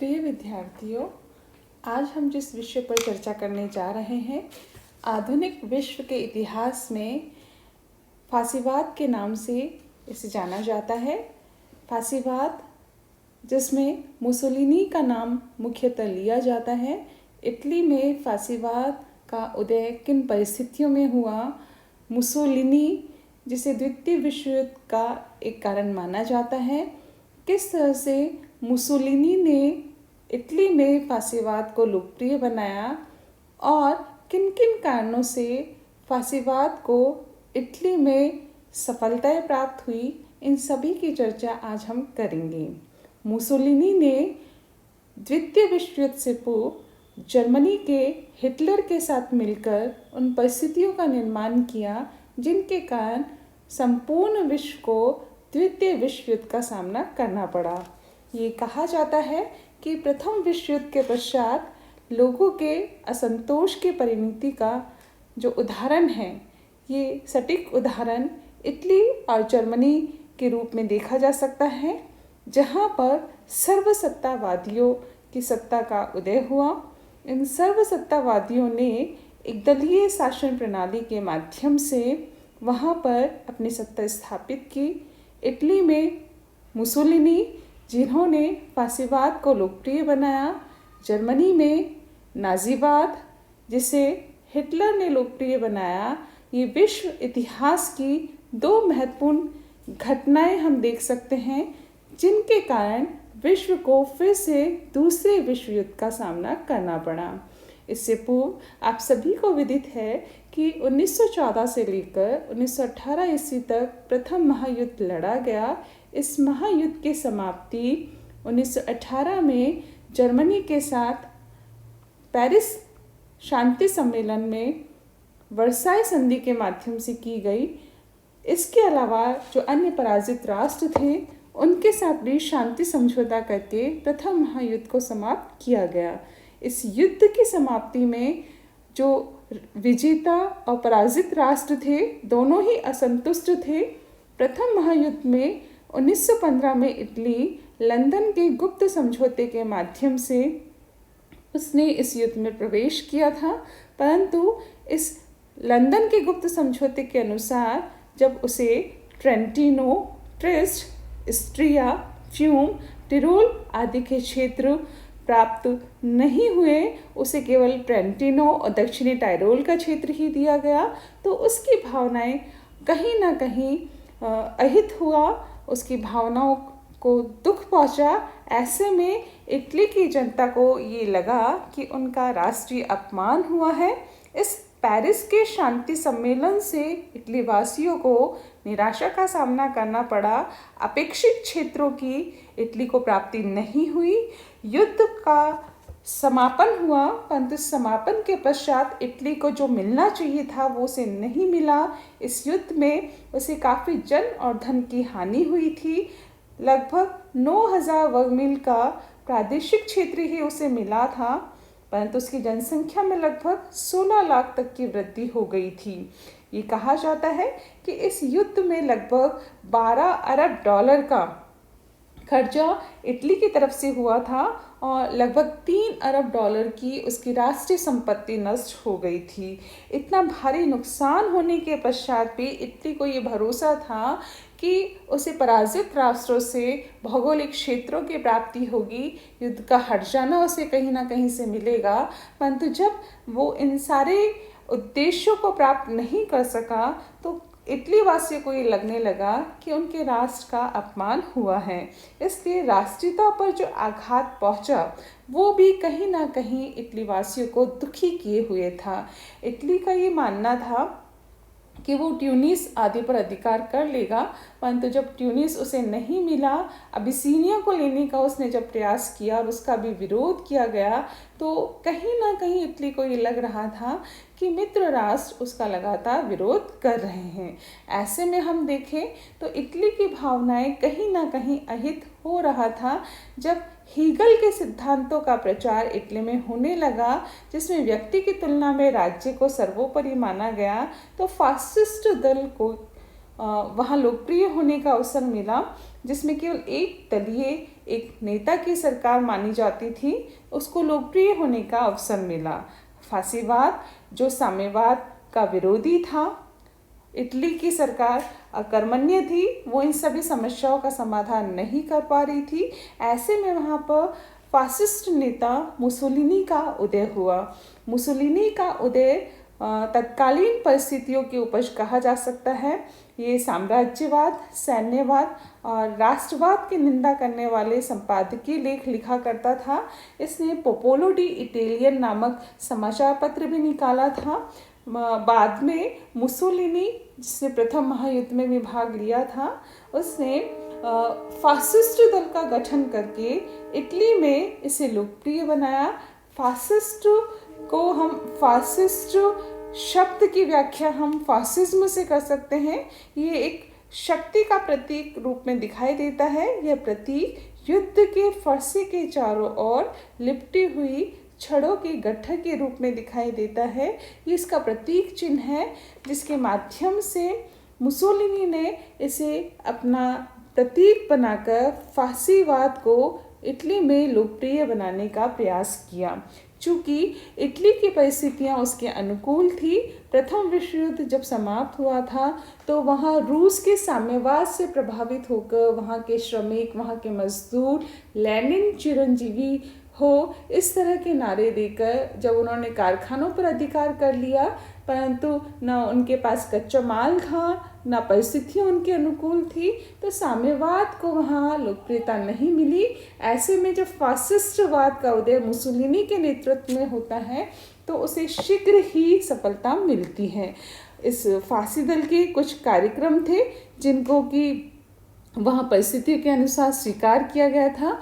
प्रिय विद्यार्थियों, आज हम जिस विषय पर चर्चा करने जा रहे हैं, आधुनिक विश्व के इतिहास में फासीवाद के नाम से इसे जाना जाता है। फासीवाद, जिसमें मुसोलिनी का नाम मुख्यतः लिया जाता है। इटली में फासीवाद का उदय किन परिस्थितियों में हुआ? मुसोलिनी, जिसे द्वितीय विश्व युद्ध का एक कारण माना जाता है, किस तरह से मुसोलिनी ने इटली में फासीवाद को लोकप्रिय बनाया और किन किन कारणों से फासीवाद को इटली में सफलता प्राप्त हुई, इन सभी की चर्चा आज हम करेंगे। मुसोलिनी ने द्वितीय विश्व युद्ध से पूर्व जर्मनी के हिटलर के साथ मिलकर उन परिस्थितियों का निर्माण किया जिनके कारण संपूर्ण विश्व को द्वितीय विश्व युद्ध का सामना करना पड़ा। ये कहा जाता है कि प्रथम विश्व युद्ध के पश्चात लोगों के असंतोष के परिणति का जो उदाहरण है, ये सटीक उदाहरण इटली और जर्मनी के रूप में देखा जा सकता है, जहाँ पर सर्वसत्तावादियों की सत्ता का उदय हुआ। इन सर्वसत्तावादियों ने एक दलीय शासन प्रणाली के माध्यम से वहाँ पर अपनी सत्ता स्थापित की। इटली में मुसोलिनी, जिन्होंने फासीवाद को लोकप्रिय बनाया। जर्मनी में नाजीवाद, जिसे हिटलर ने लोकप्रिय बनाया। ये विश्व इतिहास की दो महत्वपूर्ण घटनाएं हम देख सकते हैं जिनके कारण विश्व को फिर से दूसरे विश्व युद्ध का सामना करना पड़ा। इससे पूर्व आप सभी को विदित है कि 1914 से लेकर 1918 ईस्वी तक प्रथम महायुद्ध लड़ा गया। इस महायुद्ध की समाप्ति 1918 में जर्मनी के साथ पेरिस शांति सम्मेलन में वर्साई संधि के माध्यम से की गई। इसके अलावा जो अन्य पराजित राष्ट्र थे, उनके साथ भी शांति समझौता करके प्रथम महायुद्ध को समाप्त किया गया। इस युद्ध की समाप्ति में जो विजेता और पराजित राष्ट्र थे, दोनों ही असंतुष्ट थे। प्रथम महायुद्ध में 1915 में इटली लंदन के गुप्त समझौते के माध्यम से उसने इस युद्ध में प्रवेश किया था, परंतु इस लंदन के गुप्त समझौते के अनुसार जब उसे ट्रेंटिनो, ट्रिस्ट, स्ट्रिया, फ्यूम, टिरोल आदि के क्षेत्र प्राप्त नहीं हुए, उसे केवल ट्रेंटिनो और दक्षिणी टायरोल का क्षेत्र ही दिया गया, तो उसकी भावनाएं कहीं ना कहीं अहित हुआ, उसकी भावनाओं को दुख पहुंचा। ऐसे में इटली की जनता को ये लगा कि उनका राष्ट्रीय अपमान हुआ है। इस पेरिस के शांति सम्मेलन से इटली वासियों को निराशा का सामना करना पड़ा। अपेक्षित क्षेत्रों की इटली को प्राप्ति नहीं हुई। युद्ध का समापन हुआ, परंतु समापन के पश्चात इटली को जो मिलना चाहिए था वो उसे नहीं मिला। इस युद्ध में उसे काफ़ी जन और धन की हानि हुई थी। लगभग 9000 वर्ग मील का प्रादेशिक क्षेत्र ही उसे मिला था, परंतु उसकी जनसंख्या में लगभग 16 लाख तक की वृद्धि हो गई थी। ये कहा जाता है कि इस युद्ध में लगभग 12 अरब डॉलर का खर्चा इटली की तरफ से हुआ था और लगभग 3 अरब डॉलर की उसकी राष्ट्रीय संपत्ति नष्ट हो गई थी। इतना भारी नुकसान होने के पश्चात भी इटली को ये भरोसा था कि उसे पराजित राष्ट्रों से भौगोलिक क्षेत्रों की प्राप्ति होगी, युद्ध का हट जाना उसे कहीं ना कहीं से मिलेगा। परंतु जब वो इन सारे उद्देश्यों को प्राप्त नहीं कर सका तो इटली वासियों को ये लगने लगा कि उनके राष्ट्र का अपमान हुआ है। इसलिए राष्ट्रीयता पर जो आघात पहुंचा वो भी कहीं ना कहीं इटली वासियों को दुखी किए हुए था। इटली का ये मानना था कि वो ट्यूनिस आदि पर अधिकार कर लेगा, परंतु जब ट्यूनिस उसे नहीं मिला, अबिसीनिया को लेने का उसने जब प्रयास किया और उसका भी विरोध किया गया, तो कहीं ना कहीं इटली को ये लग रहा था कि मित्र राष्ट्र उसका लगातार विरोध कर रहे हैं। ऐसे में हम देखें तो इटली की भावनाएं कहीं ना कहीं अहित हो रहा था जब हीगल के सिद्धांतों का प्रचार इटली में होने लगा, जिसमें व्यक्ति की तुलना में राज्य को सर्वोपरि माना गया। तो फासिस्ट दल को वहाँ लोकप्रिय होने का अवसर मिला, जिसमें केवल एक दलीय एक नेता की सरकार मानी जाती थी, उसको लोकप्रिय होने का अवसर मिला। फासीवाद जो साम्यवाद का विरोधी था, इटली की सरकार अकर्मण्य थी, वो इन सभी समस्याओं का समाधान नहीं कर पा रही थी। ऐसे में वहाँ पर फासिस्ट नेता मुसोलिनी का उदय हुआ। मुसोलिनी का उदय तत्कालीन परिस्थितियों की उपज कहा जा सकता है। ये साम्राज्यवाद, सैन्यवाद और राष्ट्रवाद की निंदा करने वाले संपादकीय लेख लिखा करता था। इसने पोपोलो डी इटालियन नामक समाचार पत्र भी निकाला था। बाद में मुसोलिनी, जिसने प्रथम महायुद्ध में भी भाग लिया था, उसने फासिस्ट दल का गठन करके इटली में इसे लोकप्रिय बनाया। फासिस्ट को हम फासिस्ट शब्द की व्याख्या हम फासिज्म से कर सकते हैं। ये एक शक्ति का प्रतीक रूप में दिखाई देता है। यह प्रतीक युद्ध के फरसे के चारों ओर लिपटी हुई छड़ों के गट्ठर के रूप में दिखाई देता है। ये इसका प्रतीक चिन्ह है, जिसके माध्यम से मुसोलिनी ने इसे अपना प्रतीक बनाकर फासीवाद को इटली में लोकप्रिय बनाने का प्रयास किया। चूँकि इटली की परिस्थितियाँ उसके अनुकूल थी, प्रथम विश्व युद्ध जब समाप्त हुआ था तो वहाँ रूस के साम्यवाद से प्रभावित होकर वहाँ के श्रमिक, वहाँ के मजदूर लेनिन चिरंजीवी हो, इस तरह के नारे देकर जब उन्होंने कारखानों पर अधिकार कर लिया, परंतु न उनके पास कच्चा माल था, न परिस्थितियाँ उनके अनुकूल थी, तो साम्यवाद को वहाँ लोकप्रियता नहीं मिली। ऐसे में जब फासिस्टवाद का उदय मुसोलिनी के नेतृत्व में होता है तो उसे शीघ्र ही सफलता मिलती है। इस फासी दल के कुछ कार्यक्रम थे जिनको कि वहाँ परिस्थितियों के अनुसार स्वीकार किया गया था।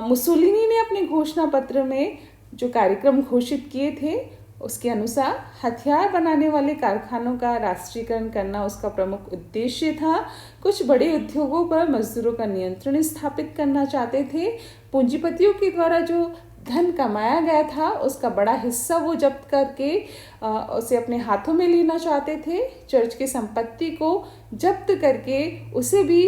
मुसोलिनी ने अपने घोषणा पत्र में जो कार्यक्रम घोषित किए थे उसके अनुसार हथियार बनाने वाले कारखानों का राष्ट्रीयकरण करना उसका प्रमुख उद्देश्य था। कुछ बड़े उद्योगों पर मजदूरों का नियंत्रण स्थापित करना चाहते थे। पूंजीपतियों के द्वारा जो धन कमाया गया था उसका बड़ा हिस्सा वो जब्त करके उसे अपने हाथों में लेना चाहते थे। चर्च की संपत्ति को जब्त करके उसे भी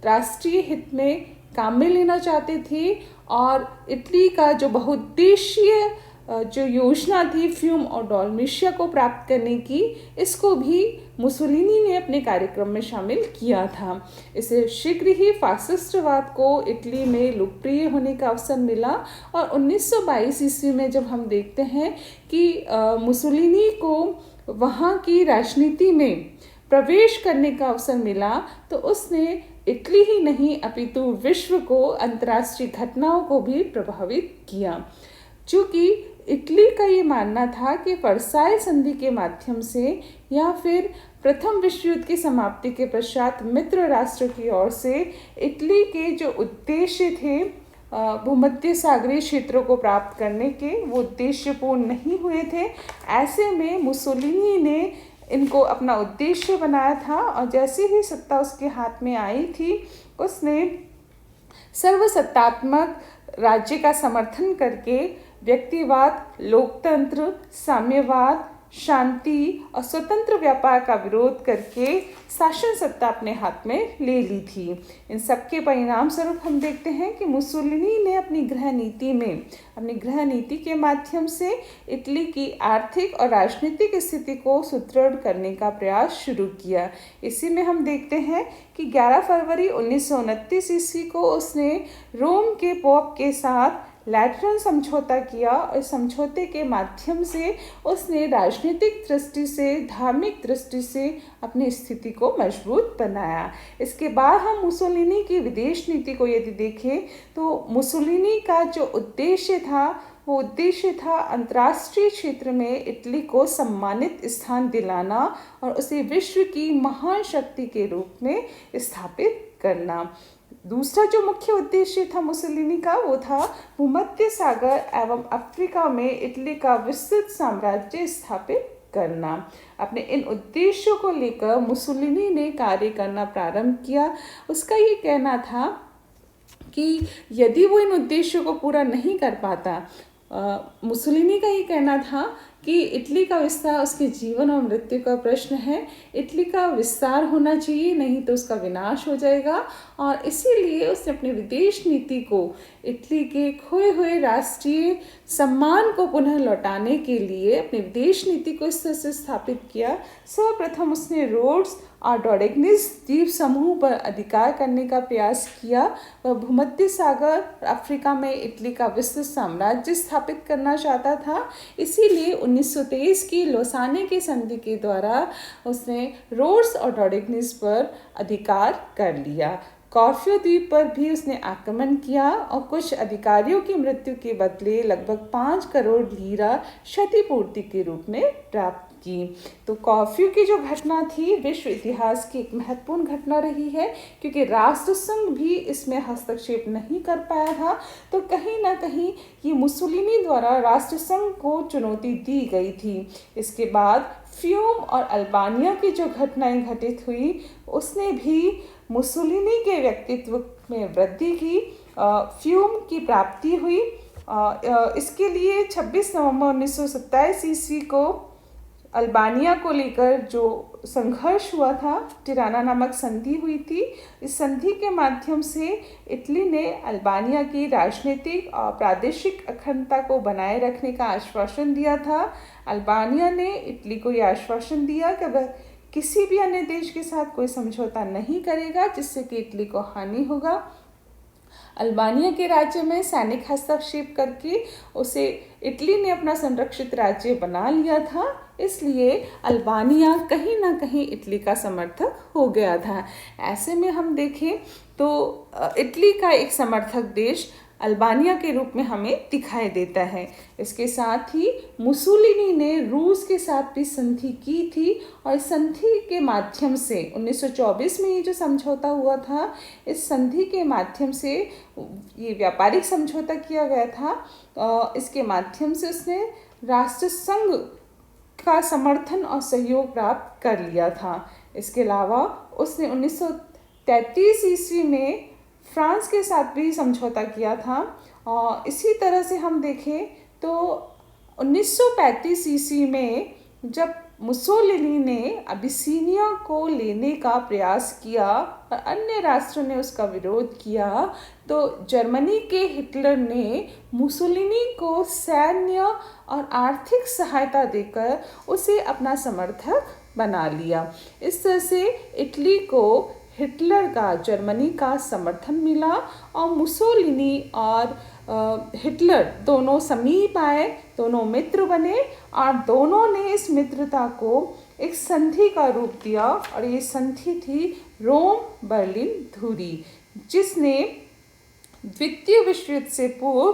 राष्ट्रीय हित में काम में लेना चाहते थे। और इटली का जो बहुउद्देशीय जो योजना थी फ्यूम और डॉल्मेशिया को प्राप्त करने की, इसको भी मुसोलिनी ने अपने कार्यक्रम में शामिल किया था। इसे शीघ्र ही फासिस्टवाद को इटली में लोकप्रिय होने का अवसर मिला। और 1922 ईस्वी में जब हम देखते हैं कि मुसोलिनी को वहाँ की राजनीति में प्रवेश करने का अवसर मिला, तो उसने इटली ही नहीं अपितु विश्व को, अंतर्राष्ट्रीय घटनाओं को भी प्रभावित किया। चूँकि इटली का ये मानना था कि वर्साय संधि के माध्यम से या फिर प्रथम विश्व युद्ध की समाप्ति के पश्चात मित्र राष्ट्र की ओर से इटली के जो उद्देश्य थे भूमध्य सागरीय क्षेत्रों को प्राप्त करने के, वो उद्देश्य पूर्ण नहीं हुए थे। ऐसे में मुसोलिनी ने इनको अपना उद्देश्य बनाया था और जैसे ही सत्ता उसके हाथ में आई थी, उसने सर्वसत्तात्मक राज्य का समर्थन करके व्यक्तिवाद, लोकतंत्र, साम्यवाद, शांति और स्वतंत्र व्यापार का विरोध करके शासन सत्ता अपने हाथ में ले ली थी। इन सब के परिणाम स्वरूप हम देखते हैं कि मुसोलिनी ने अपनी गृह नीति के माध्यम से इटली की आर्थिक और राजनीतिक स्थिति को सुदृढ़ करने का प्रयास शुरू किया। इसी में हम देखते हैं कि 11 फरवरी 1929 ईस्वी को उसने रोम के पोप के साथ लैटरन समझौता किया और इस समझौते के माध्यम से उसने राजनीतिक दृष्टि से, धार्मिक दृष्टि से अपनी स्थिति को मजबूत बनाया। इसके बाद हम मुसोलिनी की विदेश नीति को यदि देखें तो मुसोलिनी का जो उद्देश्य था वो उद्देश्य था अंतर्राष्ट्रीय क्षेत्र में इटली को सम्मानित स्थान दिलाना और उसे विश्व की महान शक्ति के रूप में स्थापित करना। दूसरा जो मुख्य उद्देश्य था मुसोलिनी का वो था भूमध्य सागर एवं अफ्रीका में इटली का विस्तृत साम्राज्य स्थापित करना। अपने इन उद्देश्यों को लेकर मुसोलिनी ने कार्य करना प्रारंभ किया। उसका ये कहना था कि यदि वो इन उद्देश्यों को पूरा नहीं कर पाता मुसोलिनी का ये कहना था कि इटली का विस्तार उसके जीवन और मृत्यु का प्रश्न है। इटली का विस्तार होना चाहिए, नहीं तो उसका विनाश हो जाएगा। और इसीलिए उसने अपनी विदेश नीति को इटली के खोए हुए राष्ट्रीय सम्मान को पुनः लौटाने के लिए अपनी विदेश नीति को इस तरह से स्थापित किया। सर्वप्रथम उसने रोड्स और डोडेग्निस द्वीप समूह पर अधिकार करने का प्रयास किया। वह भूमध्य सागर अफ्रीका में इटली का विस्तृत साम्राज्य स्थापित करना चाहता था। इसीलिए 1923 की लोसाने की संधि के द्वारा उसने रोड्स और डोडेग्निस पर अधिकार कर लिया। कॉर्फू द्वीप पर भी उसने आक्रमण किया और कुछ अधिकारियों की मृत्यु के बदले लगभग 5 करोड़ लीरा क्षतिपूर्ति के रूप में प्राप्त की। तो कॉर्फू की जो घटना थी विश्व इतिहास की एक महत्वपूर्ण घटना रही है, क्योंकि राष्ट्रसंघ भी इसमें हस्तक्षेप नहीं कर पाया था। तो कहीं ना कहीं ये मुसोलिनी द्वारा राष्ट्रसंघ को चुनौती दी गई थी। इसके बाद फ्यूम और अल्बानिया की जो घटनाएं घटित हुई उसने भी मुसोलिनी के व्यक्तित्व में वृद्धि की। फ्यूम की प्राप्ति हुई। इसके लिए 26 नवंबर 1927 ईस्वी को अल्बानिया को लेकर जो संघर्ष हुआ था, टिराना नामक संधि हुई थी। इस संधि के माध्यम से इटली ने अल्बानिया की राजनीतिक और प्रादेशिक अखंडता को बनाए रखने का आश्वासन दिया था। अल्बानिया ने इटली को यह आश्वासन दिया कि वह किसी भी अन्य देश के साथ कोई समझौता नहीं करेगा जिससे कि इटली को हानि होगा। अल्बानिया के राज्य में सैनिक हस्तक्षेप करके उसे इटली ने अपना संरक्षित राज्य बना लिया था। इसलिए अल्बानिया कहीं ना कहीं इटली का समर्थक हो गया था। ऐसे में हम देखें तो इटली का एक समर्थक देश अल्बानिया के रूप में हमें दिखाई देता है। इसके साथ ही मुसोलिनी ने रूस के साथ भी संधि की थी और इस संधि के माध्यम से 1924 में ये जो समझौता हुआ था, इस संधि के माध्यम से ये व्यापारिक समझौता किया गया था। इसके माध्यम से उसने राष्ट्रसंघ का समर्थन और सहयोग प्राप्त कर लिया था। इसके अलावा उसने 1933 ईस्वी में फ्रांस के साथ भी समझौता किया था। और इसी तरह से हम देखें तो 1935 ईस्वी में जब मुसोलिनी ने अबिसिनिया को लेने का प्रयास किया और अन्य राष्ट्रों ने उसका विरोध किया, तो जर्मनी के हिटलर ने मुसोलिनी को सैन्य और आर्थिक सहायता देकर उसे अपना समर्थक बना लिया। इस तरह से इटली को हिटलर का, जर्मनी का समर्थन मिला और मुसोलिनी और हिटलर दोनों समीप आए, दोनों मित्र बने और दोनों ने इस मित्रता को एक संधि का रूप दिया। और ये संधि थी रोम बर्लिन धुरी, जिसने द्वितीय विश्व युद्ध से पूर्व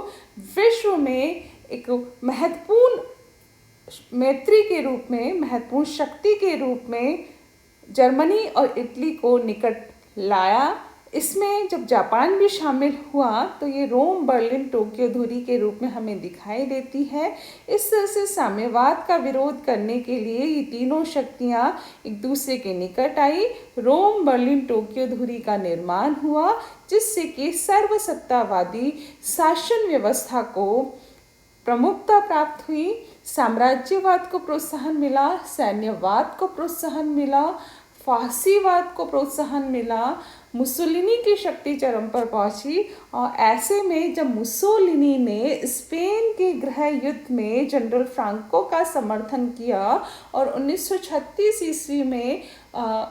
विश्व में एक महत्वपूर्ण मैत्री के रूप में, महत्वपूर्ण शक्ति के रूप में जर्मनी और इटली को निकट लाया। इसमें जब जापान भी शामिल हुआ तो ये रोम बर्लिन टोक्यो धुरी के रूप में हमें दिखाई देती है। इस तरह से साम्यवाद का विरोध करने के लिए ये तीनों शक्तियाँ एक दूसरे के निकट आई। रोम बर्लिन टोक्यो धुरी का निर्माण हुआ, जिससे कि सर्वसत्तावादी शासन व्यवस्था को प्रमुखता प्राप्त हुई। साम्राज्यवाद को प्रोत्साहन मिला, सैन्यवाद को प्रोत्साहन मिला, फासीवाद को प्रोत्साहन मिला। मुसोलिनी की शक्ति चरम पर पहुंची। और ऐसे में जब मुसोलिनी ने स्पेन के गृह युद्ध में जनरल फ्रांको का समर्थन किया और 1936 ईस्वी में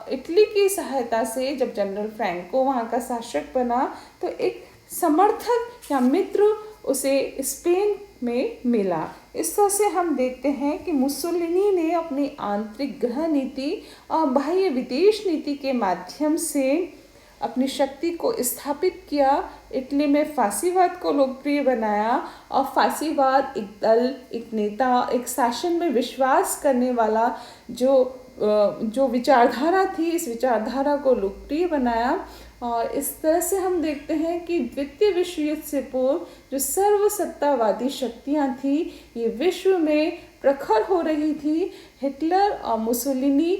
इटली की सहायता से जब जनरल फ्रांको वहाँ का शासक बना, तो एक समर्थक या मित्र उसे स्पेन में मिला। इस तरह से हम देखते हैं कि मुसोलिनी ने अपनी आंतरिक गृह नीति और बाह्य विदेश नीति के माध्यम से अपनी शक्ति को स्थापित किया। इटली में फासीवाद को लोकप्रिय बनाया और फासीवाद एक दल, एक नेता, एक शासन में विश्वास करने वाला जो विचारधारा थी, इस विचारधारा को लोकप्रिय बनाया। और इस तरह से हम देखते हैं कि द्वितीय विश्व युद्ध से पूर्व जो सर्वसत्तावादी शक्तियाँ थी, ये विश्व में प्रखर हो रही थी। हिटलर और मुसोलिनी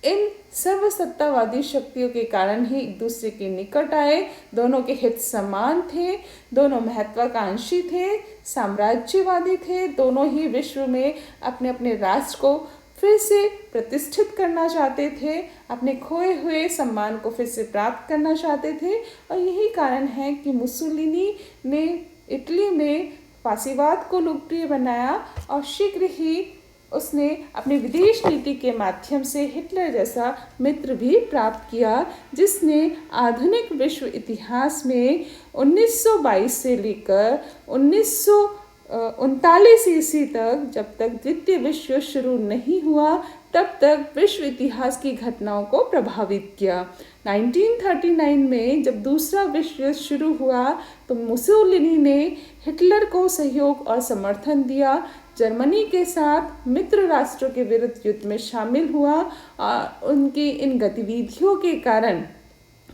इन सर्वसत्तावादी शक्तियों के कारण ही एक दूसरे के निकट आए। दोनों के हित समान थे, दोनों महत्वाकांक्षी थे, साम्राज्यवादी थे, दोनों ही विश्व में अपने अपने राष्ट्र को फिर से प्रतिष्ठित करना चाहते थे, अपने खोए हुए सम्मान को फिर से प्राप्त करना चाहते थे। और यही कारण है कि मुसोलिनी ने इटली में फासीवाद को लोकप्रिय बनाया और शीघ्र ही उसने अपनी विदेश नीति के माध्यम से हिटलर जैसा मित्र भी प्राप्त किया, जिसने आधुनिक विश्व इतिहास में 1922 से लेकर 1939 ईस्वी तक, जब तक द्वितीय विश्व युद्ध शुरू नहीं हुआ, तब तक विश्व इतिहास की घटनाओं को प्रभावित किया। 1939 में जब दूसरा विश्व युद्ध शुरू हुआ तो मुसोलिनी ने हिटलर को सहयोग और समर्थन दिया, जर्मनी के साथ मित्र राष्ट्रों के विरुद्ध युद्ध में शामिल हुआ। और उनकी इन गतिविधियों के कारण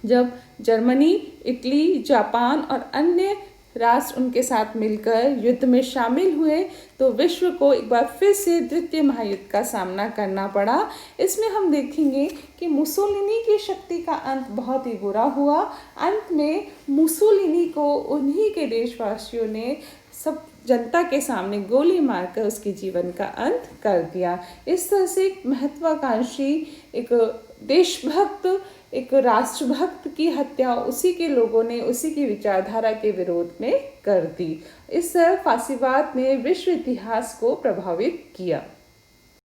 जब जर्मनी, इटली, जापान और अन्य राष्ट्र उनके साथ मिलकर युद्ध में शामिल हुए तो विश्व को एक बार फिर से द्वितीय महायुद्ध का सामना करना पड़ा। इसमें हम देखेंगे कि मुसोलिनी की शक्ति का अंत बहुत ही बुरा हुआ। अंत में मुसोलिनी को उन्हीं के देशवासियों ने सब जनता के सामने गोली मारकर उसके जीवन का अंत कर दिया। इस तरह से एक महत्वाकांक्षी, एक देशभक्त, एक राष्ट्रभक्त की हत्या उसी के लोगों ने उसी की विचारधारा के विरोध में कर दी। इस तरह फासीवाद ने विश्व इतिहास को प्रभावित किया।